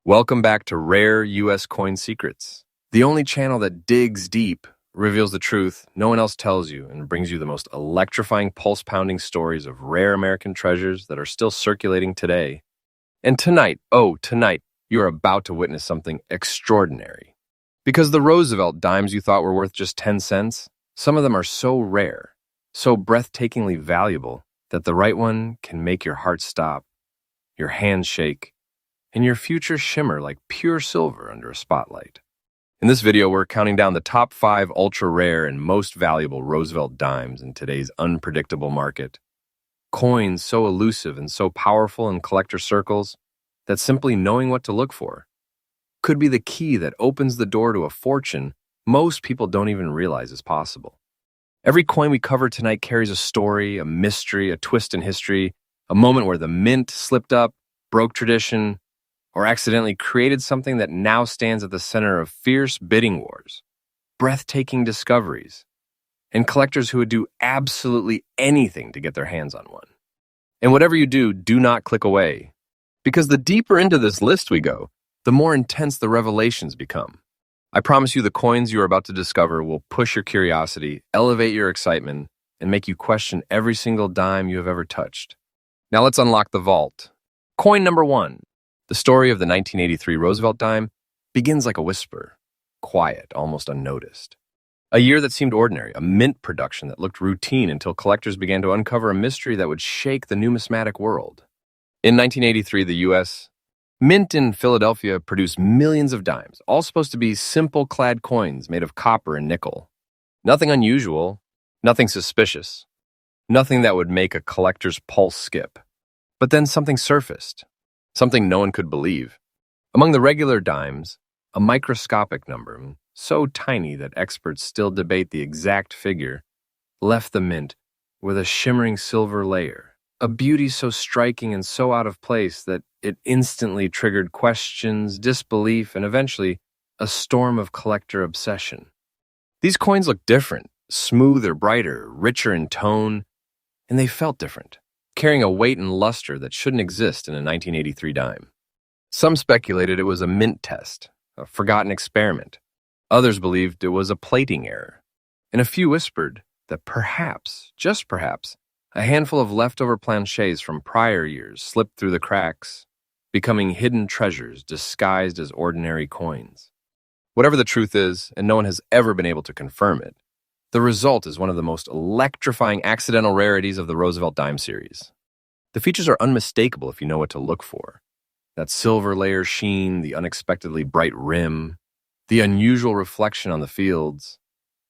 Welcome back to Rare U.S. Coin Secrets, the only channel that digs deep, reveals the truth no one else tells you, and brings you the most electrifying, pulse-pounding stories of rare American treasures that are still circulating today. And tonight, you are about to witness something extraordinary. Because the Roosevelt dimes you thought were worth just 10 cents, some of them are so rare, so breathtakingly valuable, that the right one can make your heart stop, your hands shake, and your future shimmer like pure silver under a spotlight. In this video, we're counting down the top 5 ultra-rare and most valuable Roosevelt dimes in today's unpredictable market. Coins so elusive and so powerful in collector circles that simply knowing what to look for could be the key that opens the door to a fortune most people don't even realize is possible. Every coin we cover tonight carries a story, a mystery, a twist in history, a moment where the mint slipped up, broke tradition, or accidentally created something that now stands at the center of fierce bidding wars, breathtaking discoveries, and collectors who would do absolutely anything to get their hands on one. And whatever you do, do not click away, because the deeper into this list we go, the more intense the revelations become. I promise you the coins you are about to discover will push your curiosity, elevate your excitement, and make you question every single dime you have ever touched. Now let's unlock the vault. Coin number 1. The story of the 1983 Roosevelt dime begins like a whisper, quiet, almost unnoticed. A year that seemed ordinary, a mint production that looked routine until collectors began to uncover a mystery that would shake the numismatic world. In 1983, the U.S. Mint in Philadelphia produced millions of dimes, all supposed to be simple clad coins made of copper and nickel. Nothing unusual, nothing suspicious, nothing that would make a collector's pulse skip. But then something surfaced. Something no one could believe. Among the regular dimes, a microscopic number, so tiny that experts still debate the exact figure, left the mint with a shimmering silver layer, a beauty so striking and so out of place that it instantly triggered questions, disbelief, and eventually a storm of collector obsession. These coins looked different, smoother, brighter, richer in tone, and they felt different, carrying a weight and luster that shouldn't exist in a 1983 dime. Some speculated it was a mint test, a forgotten experiment. Others believed it was a plating error. And a few whispered that perhaps, just perhaps, a handful of leftover planchets from prior years slipped through the cracks, becoming hidden treasures disguised as ordinary coins. Whatever the truth is, and no one has ever been able to confirm it, the result is one of the most electrifying accidental rarities of the Roosevelt dime series. The features are unmistakable if you know what to look for. That silver layer sheen, the unexpectedly bright rim, the unusual reflection on the fields,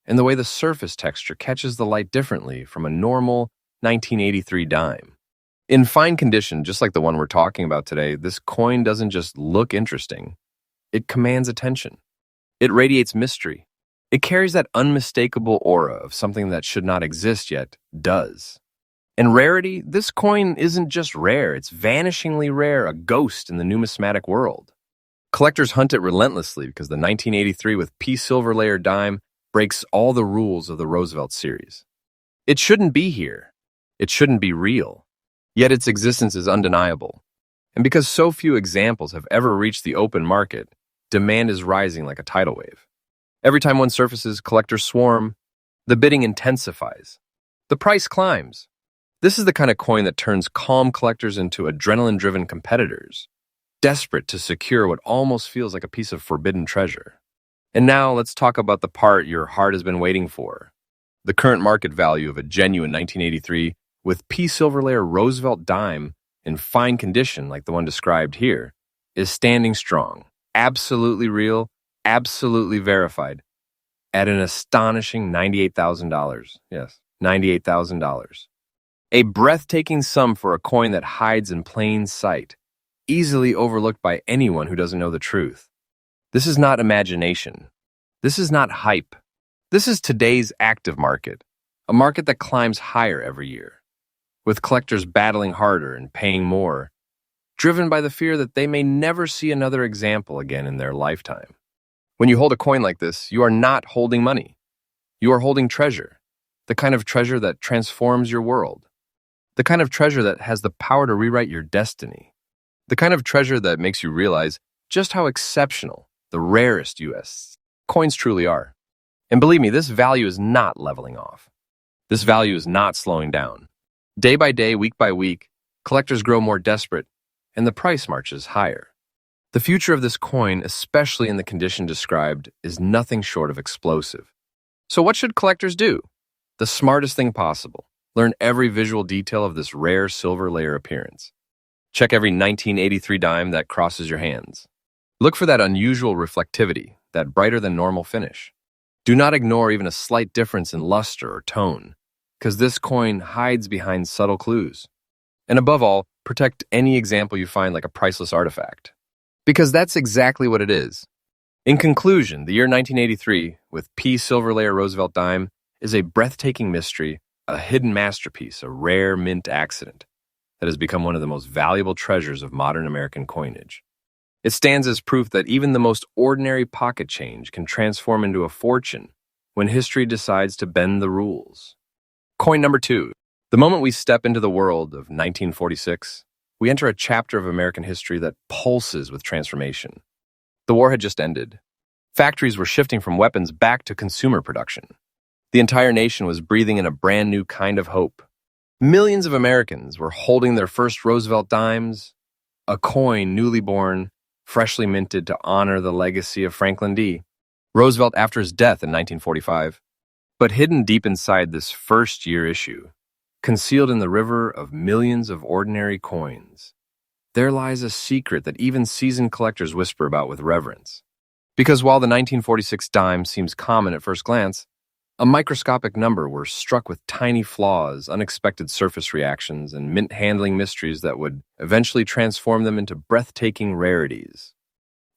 and the way the surface texture catches the light differently from a normal 1983 dime. In fine condition, just like the one we're talking about today, this coin doesn't just look interesting. It commands attention. It radiates mystery. It carries that unmistakable aura of something that should not exist yet does. And rarity, this coin isn't just rare, it's vanishingly rare, a ghost in the numismatic world. Collectors hunt it relentlessly because the 1983 with P silver layer dime breaks all the rules of the Roosevelt series. It shouldn't be here. It shouldn't be real. Yet its existence is undeniable. And because so few examples have ever reached the open market, demand is rising like a tidal wave. Every time one surfaces, collectors swarm. The bidding intensifies. The price climbs. This is the kind of coin that turns calm collectors into adrenaline-driven competitors, desperate to secure what almost feels like a piece of forbidden treasure. And now let's talk about the part your heart has been waiting for. The current market value of a genuine 1983 with P silver layer Roosevelt dime in fine condition like the one described here is standing strong, absolutely real, absolutely verified, at an astonishing $98,000. Yes, $98,000. A breathtaking sum for a coin that hides in plain sight, easily overlooked by anyone who doesn't know the truth. This is not imagination. This is not hype. This is today's active market, a market that climbs higher every year, with collectors battling harder and paying more, driven by the fear that they may never see another example again in their lifetime. When you hold a coin like this, you are not holding money. You are holding treasure, the kind of treasure that transforms your world, the kind of treasure that has the power to rewrite your destiny, the kind of treasure that makes you realize just how exceptional the rarest U.S. coins truly are. And believe me, this value is not leveling off. This value is not slowing down. Day by day, week by week, collectors grow more desperate, and the price marches higher. The future of this coin, especially in the condition described, is nothing short of explosive. So what should collectors do? The smartest thing possible. Learn every visual detail of this rare silver layer appearance. Check every 1983 dime that crosses your hands. Look for that unusual reflectivity, that brighter than normal finish. Do not ignore even a slight difference in luster or tone, because this coin hides behind subtle clues. And above all, protect any example you find like a priceless artifact, because that's exactly what it is. In conclusion, the year 1983, with P silver layer Roosevelt dime, is a breathtaking mystery, a hidden masterpiece, a rare mint accident that has become one of the most valuable treasures of modern American coinage. It stands as proof that even the most ordinary pocket change can transform into a fortune when history decides to bend the rules. Coin number 2. The moment we step into the world of 1946, we enter a chapter of American history that pulses with transformation. The war had just ended. Factories were shifting from weapons back to consumer production. The entire nation was breathing in a brand new kind of hope. Millions of Americans were holding their first Roosevelt dimes, a coin newly born, freshly minted to honor the legacy of Franklin D. Roosevelt after his death in 1945. But hidden deep inside this first-year issue, concealed in the river of millions of ordinary coins, there lies a secret that even seasoned collectors whisper about with reverence. Because while the 1946 dime seems common at first glance, a microscopic number were struck with tiny flaws, unexpected surface reactions, and mint-handling mysteries that would eventually transform them into breathtaking rarities.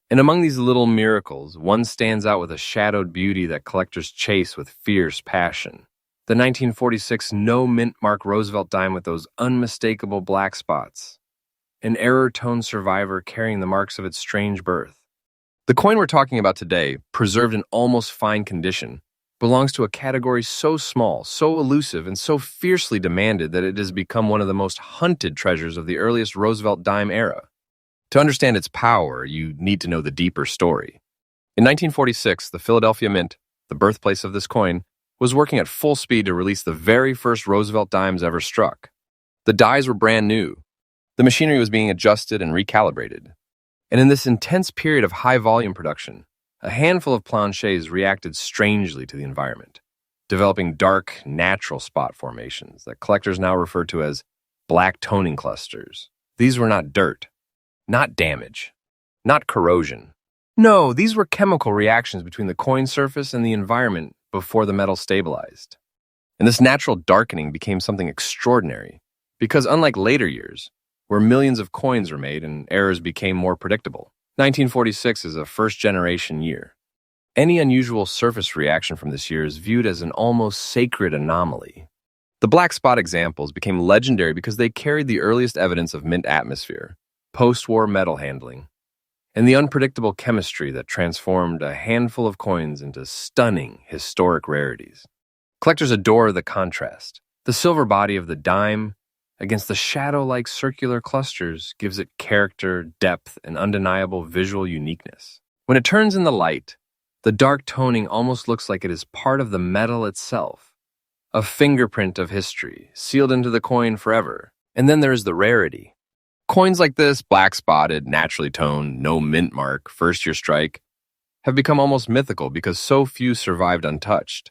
And among these little miracles, one stands out with a shadowed beauty that collectors chase with fierce passion. The 1946 no-mint mark Roosevelt dime with those unmistakable black spots. An error-tone survivor carrying the marks of its strange birth. The coin we're talking about today, preserved in almost fine condition, belongs to a category so small, so elusive, and so fiercely demanded that it has become one of the most hunted treasures of the earliest Roosevelt dime era. To understand its power, you need to know the deeper story. In 1946, the Philadelphia Mint, the birthplace of this coin, was working at full speed to release the very first Roosevelt dimes ever struck. The dies were brand new. The machinery was being adjusted and recalibrated. And in this intense period of high-volume production, a handful of planchets reacted strangely to the environment, developing dark, natural spot formations that collectors now refer to as black toning clusters. These were not dirt, not damage, not corrosion. No, these were chemical reactions between the coin surface and the environment before the metal stabilized. And this natural darkening became something extraordinary, because unlike later years, where millions of coins were made and errors became more predictable, 1946 is a first-generation year. Any unusual surface reaction from this year is viewed as an almost sacred anomaly. The black spot examples became legendary because they carried the earliest evidence of mint atmosphere, post-war metal handling, and the unpredictable chemistry that transformed a handful of coins into stunning, historic rarities. Collectors adore the contrast. The silver body of the dime against the shadow-like circular clusters gives it character, depth, and undeniable visual uniqueness. When it turns in the light, the dark toning almost looks like it is part of the metal itself, a fingerprint of history, sealed into the coin forever. And then there is the rarity. Coins like this, black-spotted, naturally toned, no mint mark, first-year strike, have become almost mythical because so few survived untouched.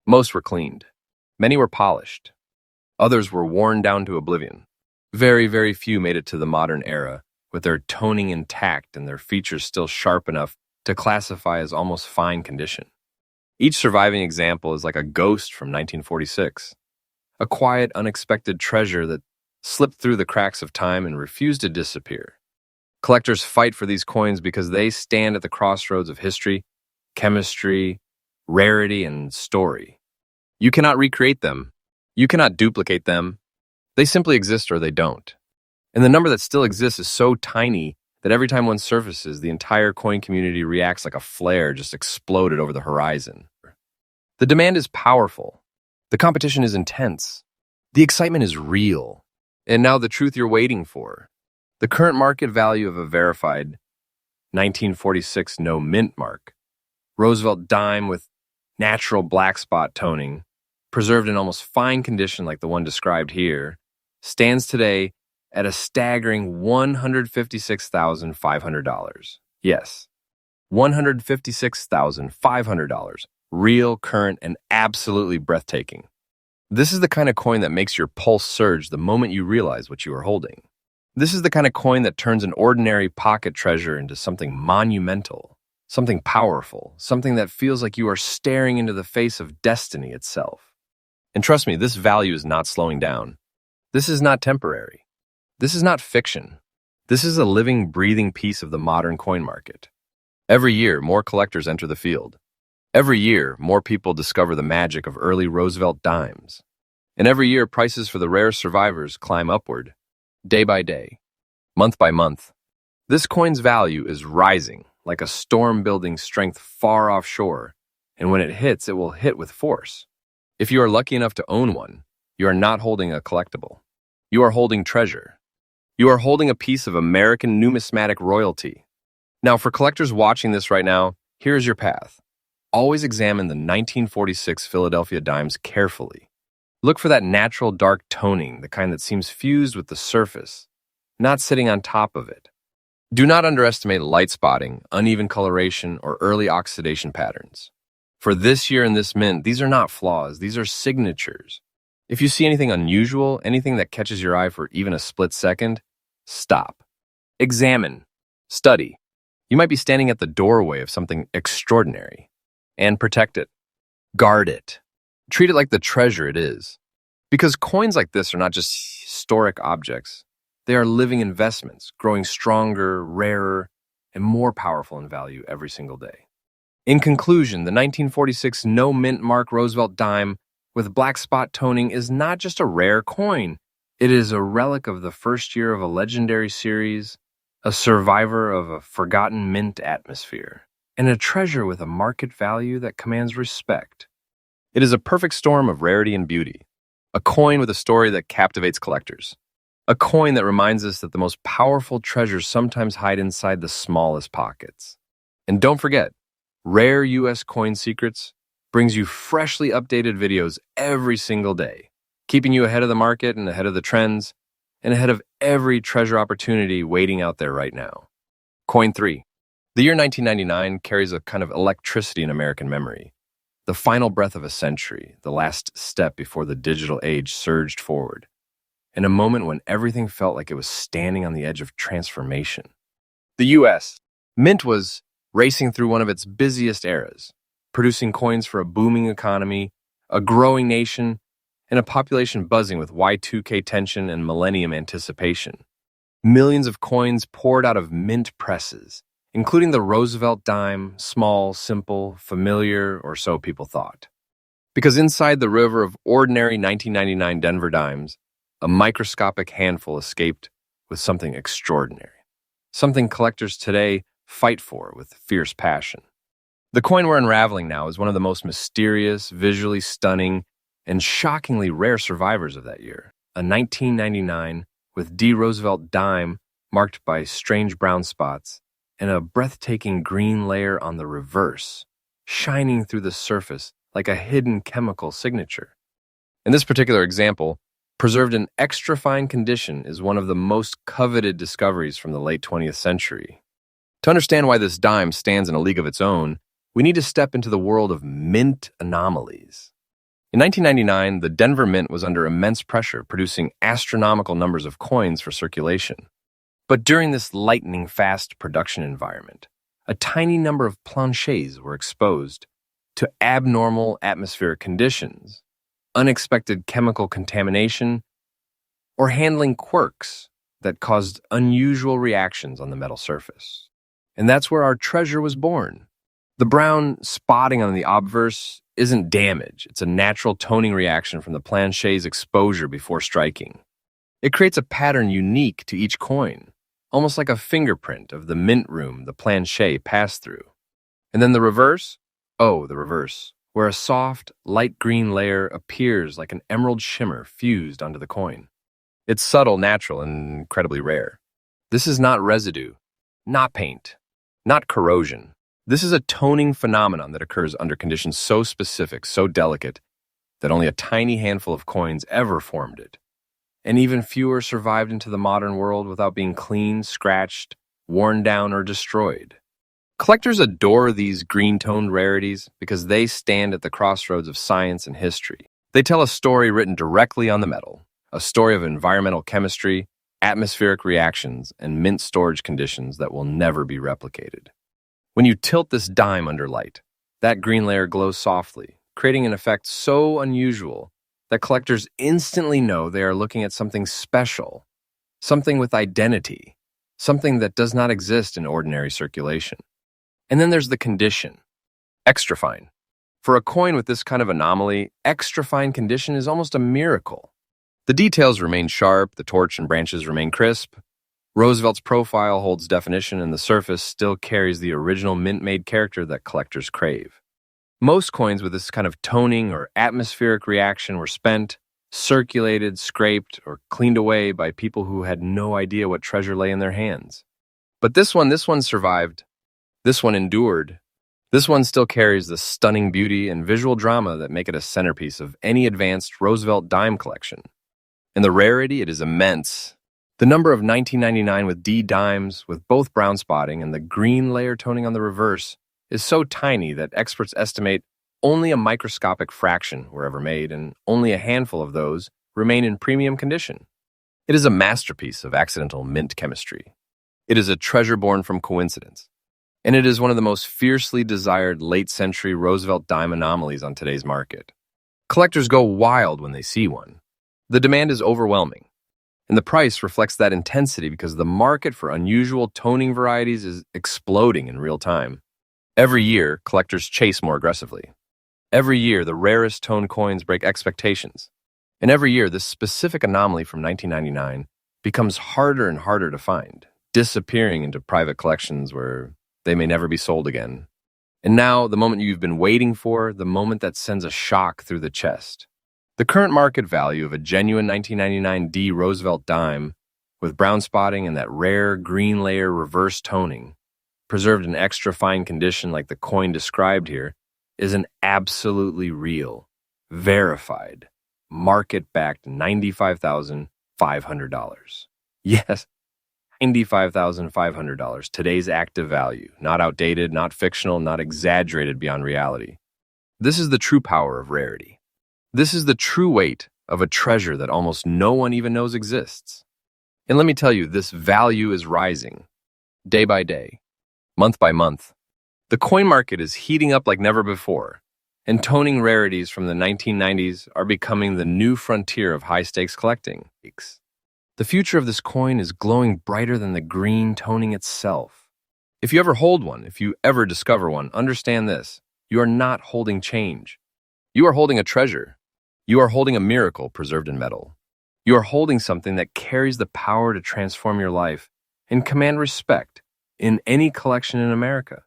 Most were cleaned. Many were polished. Others were worn down to oblivion. Very, very few made it to the modern era, with their toning intact and their features still sharp enough to classify as almost fine condition. Each surviving example is like a ghost from 1946, a quiet, unexpected treasure that slipped through the cracks of time and refused to disappear. Collectors fight for these coins because they stand at the crossroads of history, chemistry, rarity, and story. You cannot recreate them. You cannot duplicate them. They simply exist or they don't. And the number that still exists is so tiny that every time one surfaces, the entire coin community reacts like a flare just exploded over the horizon. The demand is powerful. The competition is intense. The excitement is real. And now the truth you're waiting for. The current market value of a verified 1946 no mint mark, Roosevelt dime with natural black spot toning, preserved in almost fine condition like the one described here, stands today at a staggering $156,500. Yes, $156,500. Real, current, and absolutely breathtaking. This is the kind of coin that makes your pulse surge the moment you realize what you are holding. This is the kind of coin that turns an ordinary pocket treasure into something monumental, something powerful, something that feels like you are staring into the face of destiny itself. And trust me, this value is not slowing down. This is not temporary. This is not fiction. This is a living, breathing piece of the modern coin market. Every year, more collectors enter the field. Every year, more people discover the magic of early Roosevelt dimes. And every year, prices for the rare survivors climb upward, day by day, month by month. This coin's value is rising like a storm building strength far offshore, and when it hits, it will hit with force. If you are lucky enough to own one, you are not holding a collectible. You are holding treasure. You are holding a piece of American numismatic royalty. Now, for collectors watching this right now, here is your path. Always examine the 1946 Philadelphia dimes carefully. Look for that natural dark toning, the kind that seems fused with the surface, not sitting on top of it. Do not underestimate light spotting, uneven coloration, or early oxidation patterns. For this year in this mint, these are not flaws, these are signatures. If you see anything unusual, anything that catches your eye for even a split second, stop. Examine. Study. You might be standing at the doorway of something extraordinary. And protect it. Guard it. Treat it like the treasure it is. Because coins like this are not just historic objects. They are living investments, growing stronger, rarer, and more powerful in value every single day. In conclusion, the 1946 no mint mark Roosevelt dime with black spot toning is not just a rare coin. It is a relic of the first year of a legendary series, a survivor of a forgotten mint atmosphere, and a treasure with a market value that commands respect. It is a perfect storm of rarity and beauty, a coin with a story that captivates collectors, a coin that reminds us that the most powerful treasures sometimes hide inside the smallest pockets. And don't forget, Rare U.S. Coin Secrets brings you freshly updated videos every single day, keeping you ahead of the market and ahead of the trends, and ahead of every treasure opportunity waiting out there right now. Coin 3. The year 1999 carries a kind of electricity in American memory. The final breath of a century, the last step before the digital age surged forward. In a moment when everything felt like it was standing on the edge of transformation. The U.S. Mint was racing through one of its busiest eras, producing coins for a booming economy, a growing nation, and a population buzzing with Y2K tension and millennium anticipation. Millions of coins poured out of mint presses, including the Roosevelt dime, small, simple, familiar, or so people thought. Because inside the river of ordinary 1999 Denver dimes, a microscopic handful escaped with something extraordinary, something collectors today fight for with fierce passion. The coin we're unraveling now is one of the most mysterious, visually stunning, and shockingly rare survivors of that year, a 1999 with D. Roosevelt dime marked by strange brown spots and a breathtaking green layer on the reverse, shining through the surface like a hidden chemical signature. In this particular example, preserved in extra fine condition is one of the most coveted discoveries from the late 20th century. To understand why this dime stands in a league of its own, we need to step into the world of mint anomalies. In 1999, the Denver Mint was under immense pressure, producing astronomical numbers of coins for circulation. But during this lightning-fast production environment, a tiny number of planchets were exposed to abnormal atmospheric conditions, unexpected chemical contamination, or handling quirks that caused unusual reactions on the metal surface. And that's where our treasure was born. The brown spotting on the obverse isn't damage. It's a natural toning reaction from the planchet's exposure before striking. It creates a pattern unique to each coin, almost like a fingerprint of the mint room the planchet passed through. And then the reverse? Oh, the reverse, where a soft, light green layer appears like an emerald shimmer fused onto the coin. It's subtle, natural, and incredibly rare. This is not residue, not paint. not corrosion. This is a toning phenomenon that occurs under conditions so specific, so delicate, that only a tiny handful of coins ever formed it. And even fewer survived into the modern world without being cleaned, scratched, worn down, or destroyed. Collectors adore these green-toned rarities because they stand at the crossroads of science and history. They tell a story written directly on the metal, a story of environmental chemistry, atmospheric reactions, and mint storage conditions that will never be replicated. When you tilt this dime under light, that green layer glows softly, creating an effect so unusual that collectors instantly know they are looking at something special, something with identity, something that does not exist in ordinary circulation. And then there's the condition, extra fine. For a coin with this kind of anomaly, extra fine condition is almost a miracle. The details remain sharp, the torch and branches remain crisp, Roosevelt's profile holds definition, and the surface still carries the original mint-made character that collectors crave. Most coins with this kind of toning or atmospheric reaction were spent, circulated, scraped, or cleaned away by people who had no idea what treasure lay in their hands. But this one survived. This one endured. This one still carries the stunning beauty and visual drama that make it a centerpiece of any advanced Roosevelt dime collection. And the rarity, it is immense. The number of 1999 with D dimes with both brown spotting and the green layer toning on the reverse is so tiny that experts estimate only a microscopic fraction were ever made, and only a handful of those remain in premium condition. It is a masterpiece of accidental mint chemistry. It is a treasure born from coincidence. And it is one of the most fiercely desired late-century Roosevelt dime anomalies on today's market. Collectors go wild when they see one. The demand is overwhelming, and the price reflects that intensity because the market for unusual toning varieties is exploding in real time. Every year, collectors chase more aggressively. Every year, the rarest toned coins break expectations. And every year, this specific anomaly from 1999 becomes harder and harder to find, disappearing into private collections where they may never be sold again. And now, the moment you've been waiting for, the moment that sends a shock through the chest. The current market value of a genuine 1999 D Roosevelt dime with brown spotting and that rare green layer reverse toning, preserved in extra fine condition like the coin described here, is an absolutely real, verified, market-backed $95,500. Yes, $95,500, today's active value, not outdated, not fictional, not exaggerated beyond reality. This is the true power of rarity. This is the true weight of a treasure that almost no one even knows exists. And let me tell you, this value is rising, day by day, month by month. The coin market is heating up like never before, and toning rarities from the 1990s are becoming the new frontier of high-stakes collecting. The future of this coin is glowing brighter than the green toning itself. If you ever hold one, if you ever discover one, understand this. You are not holding change. You are holding a treasure. You are holding a miracle preserved in metal. You are holding something that carries the power to transform your life and command respect in any collection in America.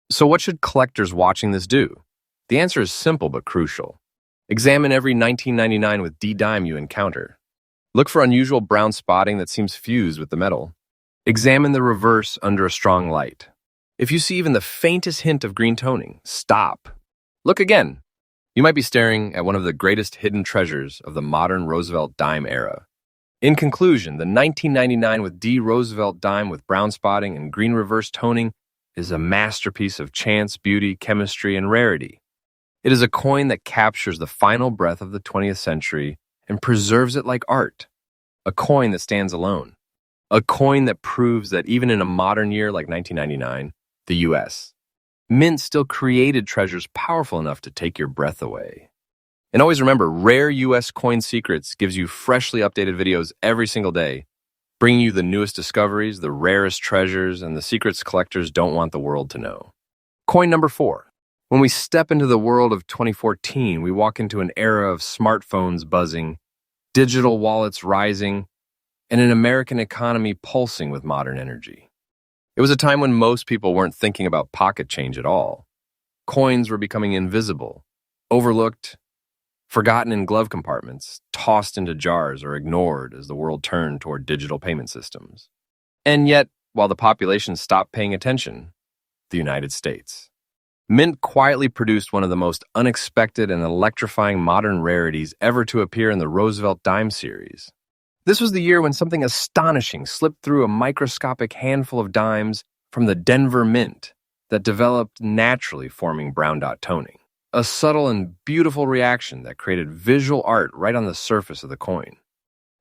So what should collectors watching this do? The answer is simple but crucial. Examine every 1999 with D dime you encounter. Look for unusual brown spotting that seems fused with the metal. Examine the reverse under a strong light. If you see even the faintest hint of green toning, stop. Look again. You might be staring at one of the greatest hidden treasures of the modern Roosevelt dime era. In conclusion, the 1999 with D Roosevelt dime with brown spotting and green reverse toning is a masterpiece of chance, beauty, chemistry, and rarity. It is a coin that captures the final breath of the 20th century and preserves it like art. A coin that stands alone. A coin that proves that even in a modern year like 1999, the U.S., mint still created treasures powerful enough to take your breath away. And always remember, Rare U.S. Coin Secrets gives you freshly updated videos every single day, bringing you the newest discoveries, the rarest treasures, and the secrets collectors don't want the world to know. Coin number 4. When we step into the world of 2014, we walk into an era of smartphones buzzing, digital wallets rising, and an American economy pulsing with modern energy. It was a time when most people weren't thinking about pocket change at all. Coins were becoming invisible, overlooked, forgotten in glove compartments, tossed into jars, or ignored as the world turned toward digital payment systems. And yet, while the population stopped paying attention, the United States. Mint quietly produced one of the most unexpected and electrifying modern rarities ever to appear in the Roosevelt dime series. This was the year when something astonishing slipped through a microscopic handful of dimes from the Denver Mint that developed naturally, forming brown dot toning. A subtle and beautiful reaction that created visual art right on the surface of the coin.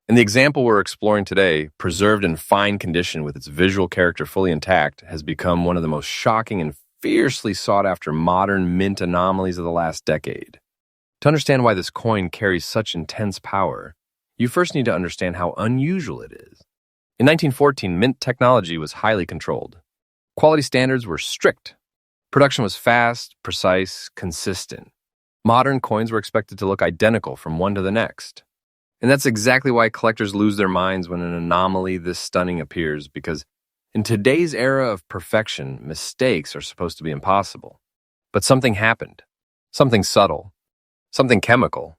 And the example we're exploring today, preserved in fine condition with its visual character fully intact, has become one of the most shocking and fiercely sought-after modern mint anomalies of the last decade. To understand why this coin carries such intense power, you first need to understand how unusual it is. In 1914, mint technology was highly controlled. Quality standards were strict. Production was fast, precise, consistent. Modern coins were expected to look identical from one to the next. And that's exactly why collectors lose their minds when an anomaly this stunning appears, because in today's era of perfection, mistakes are supposed to be impossible. But something happened. Something subtle. Something chemical.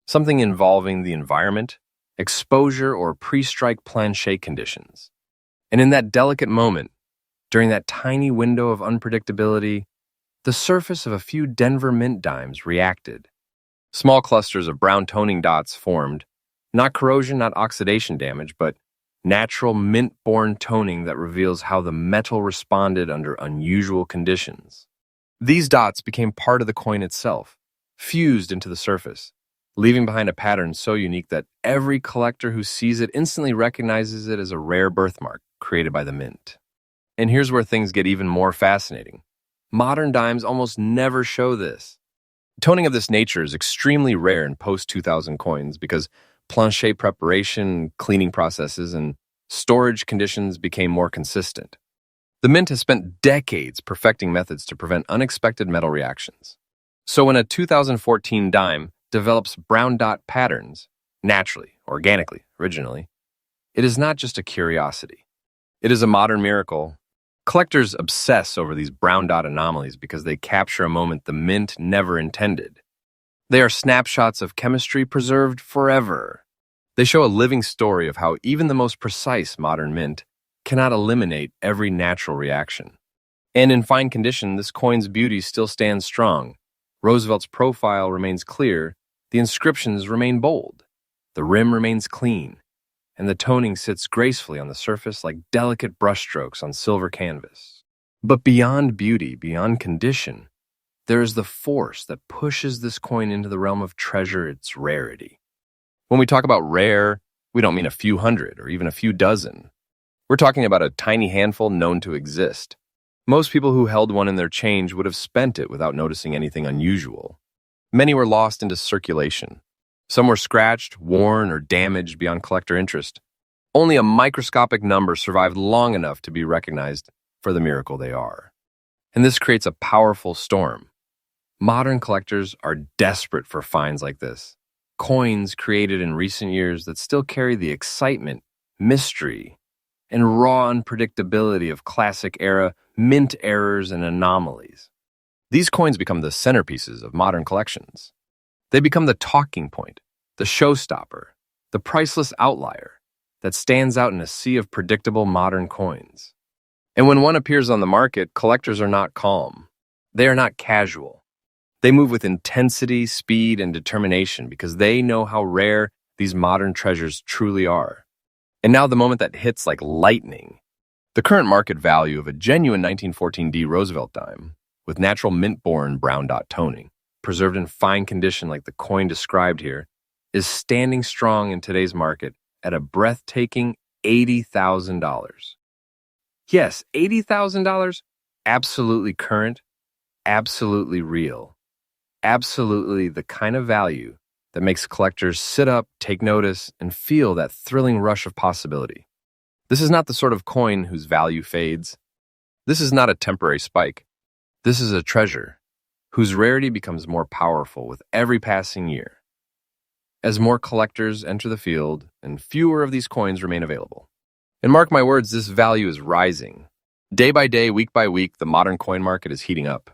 Something involving the environment, exposure, or pre-strike planchet conditions. And in that delicate moment, during that tiny window of unpredictability, the surface of a few Denver Mint dimes reacted. Small clusters of brown toning dots formed, not corrosion, not oxidation damage, but natural mint-borne toning that reveals how the metal responded under unusual conditions. These dots became part of the coin itself, fused into the surface, leaving behind a pattern so unique that every collector who sees it instantly recognizes it as a rare birthmark created by the mint. And here's where things get even more fascinating. Modern dimes almost never show this. Toning of this nature is extremely rare in post-2000 coins because planchet preparation, cleaning processes, and storage conditions became more consistent. The mint has spent decades perfecting methods to prevent unexpected metal reactions. So when a 2014 dime develops brown dot patterns, naturally, organically, originally, it is not just a curiosity. It is a modern miracle. Collectors obsess over these brown dot anomalies because they capture a moment the mint never intended. They are snapshots of chemistry preserved forever. They show a living story of how even the most precise modern mint cannot eliminate every natural reaction. And in fine condition, this coin's beauty still stands strong. Roosevelt's profile remains clear, the inscriptions remain bold, the rim remains clean, and the toning sits gracefully on the surface like delicate brushstrokes on silver canvas. But beyond beauty, beyond condition, there is the force that pushes this coin into the realm of treasure, its rarity. When we talk about rare, we don't mean a few hundred or even a few dozen. We're talking about a tiny handful known to exist. Most people who held one in their change would have spent it without noticing anything unusual. Many were lost into circulation. Some were scratched, worn, or damaged beyond collector interest. Only a microscopic number survived long enough to be recognized for the miracle they are. And this creates a powerful storm. Modern collectors are desperate for finds like this. Coins created in recent years that still carry the excitement, mystery, and raw unpredictability of classic-era mint errors and anomalies. These coins become the centerpieces of modern collections. They become the talking point, the showstopper, the priceless outlier that stands out in a sea of predictable modern coins. And when one appears on the market, collectors are not calm. They are not casual. They move with intensity, speed, and determination because they know how rare these modern treasures truly are. And now the moment that hits like lightning. The current market value of a genuine 1914D Roosevelt dime, with natural mint-borne brown dot toning, preserved in fine condition like the coin described here, is standing strong in today's market at a breathtaking $80,000. Yes, $80,000, absolutely current, absolutely real, absolutely the kind of value that makes collectors sit up, take notice, and feel that thrilling rush of possibility. This is not the sort of coin whose value fades. This is not a temporary spike. This is a treasure whose rarity becomes more powerful with every passing year. As more collectors enter the field and fewer of these coins remain available. And mark my words, this value is rising. Day by day, week by week, the modern coin market is heating up.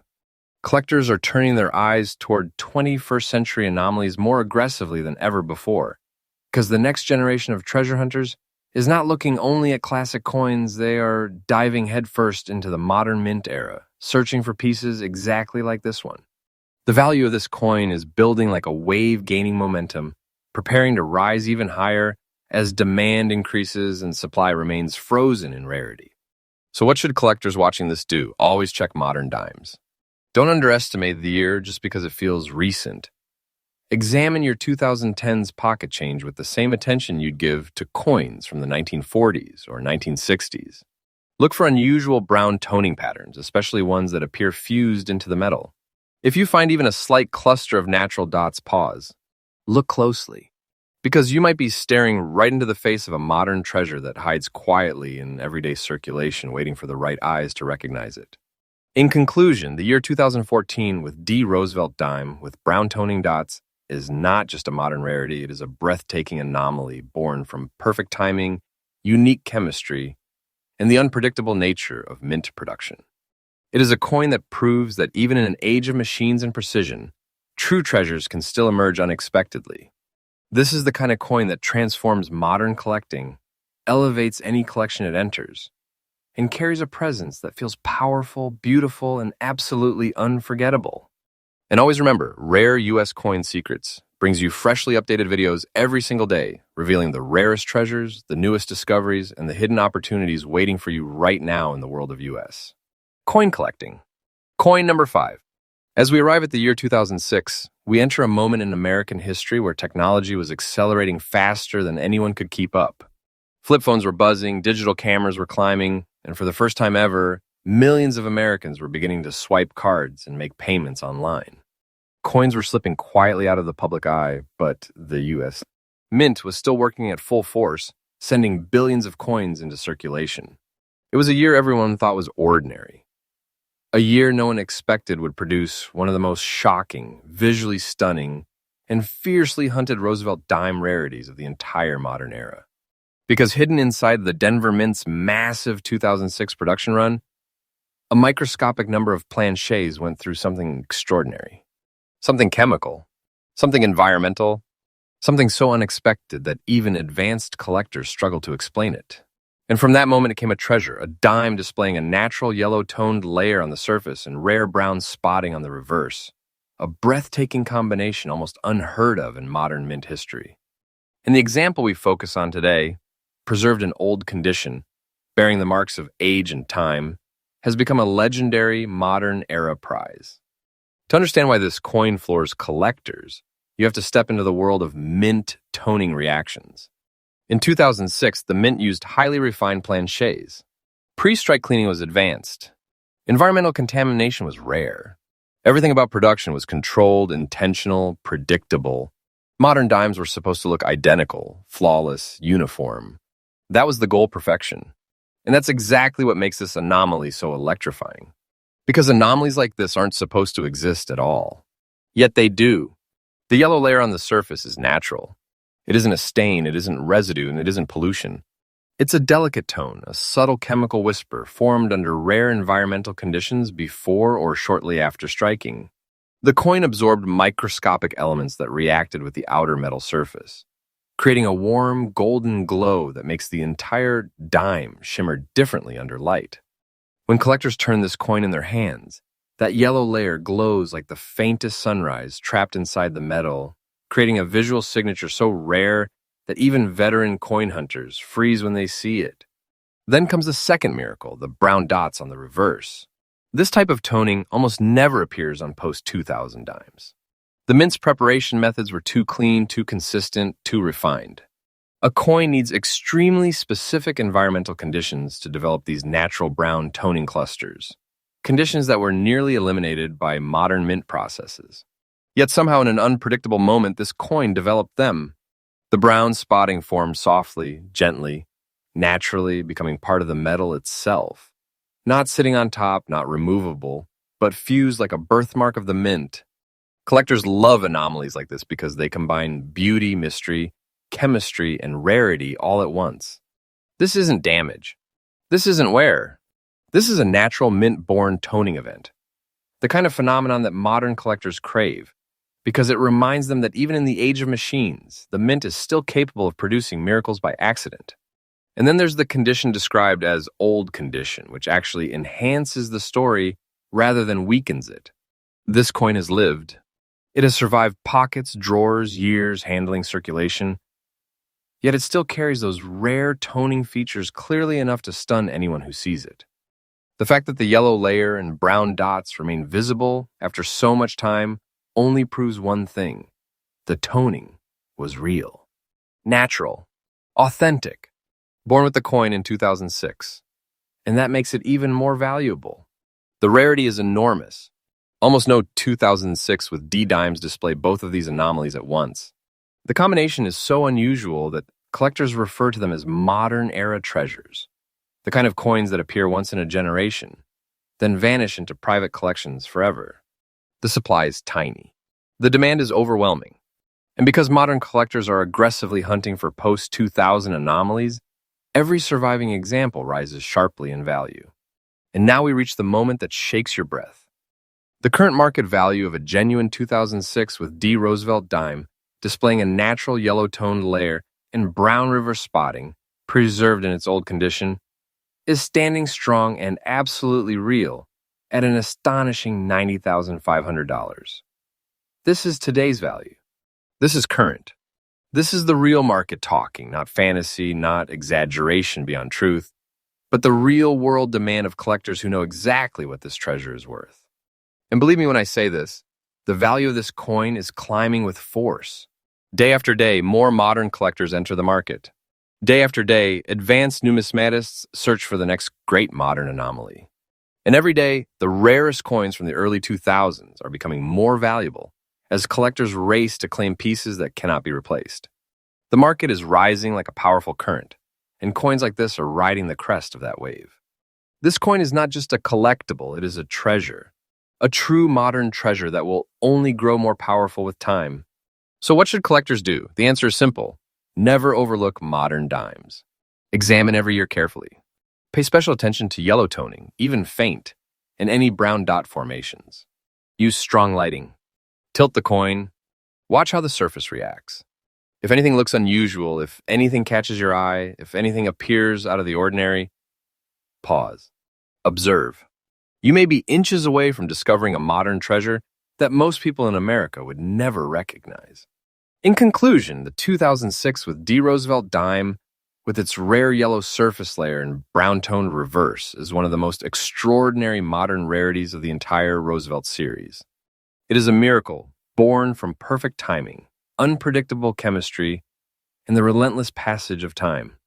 Collectors are turning their eyes toward 21st century anomalies more aggressively than ever before, because the next generation of treasure hunters is not looking only at classic coins, they are diving headfirst into the modern mint era, searching for pieces exactly like this one. The value of this coin is building like a wave gaining momentum, preparing to rise even higher as demand increases and supply remains frozen in rarity. So what should collectors watching this do? Always check modern dimes. Don't underestimate the year just because it feels recent. Examine your 2010s pocket change with the same attention you'd give to coins from the 1940s or 1960s. Look for unusual brown toning patterns, especially ones that appear fused into the metal. If you find even a slight cluster of natural dots, pause. Look closely, because you might be staring right into the face of a modern treasure that hides quietly in everyday circulation, waiting for the right eyes to recognize it. In conclusion, the year 2014 with D. Roosevelt dime with brown toning dots is not just a modern rarity, it is a breathtaking anomaly born from perfect timing, unique chemistry, and the unpredictable nature of mint production. It is a coin that proves that even in an age of machines and precision, true treasures can still emerge unexpectedly. This is the kind of coin that transforms modern collecting, elevates any collection it enters, and carries a presence that feels powerful, beautiful, and absolutely unforgettable. And always remember, Rare U.S. Coin Secrets brings you freshly updated videos every single day, revealing the rarest treasures, the newest discoveries, and the hidden opportunities waiting for you right now in the world of U.S. Coin collecting. Coin number 5. As we arrive at the year 2006, we enter a moment in American history where technology was accelerating faster than anyone could keep up. Flip phones were buzzing, digital cameras were climbing, and for the first time ever, millions of Americans were beginning to swipe cards and make payments online. Coins were slipping quietly out of the public eye, but the U.S. Mint was still working at full force, sending billions of coins into circulation. It was a year everyone thought was ordinary. A year no one expected would produce one of the most shocking, visually stunning, and fiercely hunted Roosevelt dime rarities of the entire modern era. Because hidden inside the Denver Mint's massive 2006 production run, a microscopic number of planchets went through something extraordinary. Something chemical, something environmental, something so unexpected that even advanced collectors struggle to explain it. And from that moment, it came a treasure, a dime displaying a natural yellow-toned layer on the surface and rare brown spotting on the reverse. A breathtaking combination almost unheard of in modern mint history. And the example we focus on today, preserved in old condition, bearing the marks of age and time, has become a legendary modern-era prize. To understand why this coin floors collectors, you have to step into the world of mint toning reactions. In 2006, the mint used highly refined planchets. Pre-strike cleaning was advanced. Environmental contamination was rare. Everything about production was controlled, intentional, predictable. Modern dimes were supposed to look identical, flawless, uniform. That was the goal, perfection. And that's exactly what makes this anomaly so electrifying. Because anomalies like this aren't supposed to exist at all. Yet they do. The yellow layer on the surface is natural. It isn't a stain, it isn't residue, and it isn't pollution. It's a delicate tone, a subtle chemical whisper formed under rare environmental conditions before or shortly after striking. The coin absorbed microscopic elements that reacted with the outer metal surface, creating a warm, golden glow that makes the entire dime shimmer differently under light. When collectors turn this coin in their hands, that yellow layer glows like the faintest sunrise trapped inside the metal, creating a visual signature so rare that even veteran coin hunters freeze when they see it. Then comes the second miracle, the brown dots on the reverse. This type of toning almost never appears on post-2000 dimes. The mint's preparation methods were too clean, too consistent, too refined. A coin needs extremely specific environmental conditions to develop these natural brown toning clusters, conditions that were nearly eliminated by modern mint processes. Yet somehow in an unpredictable moment, this coin developed them. The brown spotting formed softly, gently, naturally, becoming part of the metal itself. Not sitting on top, not removable, but fused like a birthmark of the mint. Collectors love anomalies like this because they combine beauty, mystery, chemistry, and rarity all at once. This isn't damage. This isn't wear. This is a natural mint-born toning event. The kind of phenomenon that modern collectors crave, because it reminds them that even in the age of machines, the mint is still capable of producing miracles by accident. And then there's the condition described as old condition, which actually enhances the story rather than weakens it. This coin has lived. It has survived pockets, drawers, years handling circulation, yet it still carries those rare toning features clearly enough to stun anyone who sees it. The fact that the yellow layer and brown dots remain visible after so much time only proves one thing: the toning was real, natural, authentic, born with the coin in 2006. And that makes it even more valuable. The rarity is enormous. Almost no 2006 with D-dimes display both of these anomalies at once. The combination is so unusual that collectors refer to them as modern-era treasures, the kind of coins that appear once in a generation, then vanish into private collections forever. The supply is tiny. The demand is overwhelming. And because modern collectors are aggressively hunting for post-2000 anomalies, every surviving example rises sharply in value. And now we reach the moment that shakes your breath. The current market value of a genuine 2006 with D. Roosevelt dime, displaying a natural yellow-toned layer and brown river spotting, preserved in its old condition, is standing strong and absolutely real at an astonishing $90,500. This is today's value. This is current. This is the real market talking, not fantasy, not exaggeration beyond truth, but the real-world demand of collectors who know exactly what this treasure is worth. And believe me when I say this, the value of this coin is climbing with force. Day after day, more modern collectors enter the market. Day after day, advanced numismatists search for the next great modern anomaly. And every day, the rarest coins from the early 2000s are becoming more valuable as collectors race to claim pieces that cannot be replaced. The market is rising like a powerful current, and coins like this are riding the crest of that wave. This coin is not just a collectible, it is a treasure. A true modern treasure that will only grow more powerful with time. So what should collectors do? The answer is simple. Never overlook modern dimes. Examine every year carefully. Pay special attention to yellow toning, even faint, and any brown dot formations. Use strong lighting. Tilt the coin. Watch how the surface reacts. If anything looks unusual, if anything catches your eye, if anything appears out of the ordinary, pause. Observe. You may be inches away from discovering a modern treasure that most people in America would never recognize. In conclusion, the 2006 with D. Roosevelt dime, with its rare yellow surface layer and brown-toned reverse, is one of the most extraordinary modern rarities of the entire Roosevelt series. It is a miracle born from perfect timing, unpredictable chemistry, and the relentless passage of time.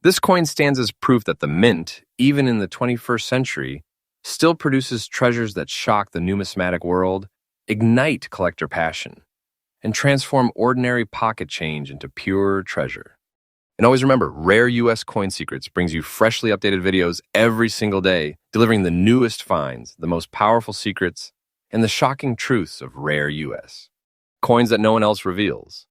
This coin stands as proof that the mint, even in the 21st century, still produces treasures that shock the numismatic world, ignite collector passion, and transform ordinary pocket change into pure treasure. And always remember, Rare U.S. Coin Secrets brings you freshly updated videos every single day, delivering the newest finds, the most powerful secrets, and the shocking truths of Rare U.S. Coins that no one else reveals.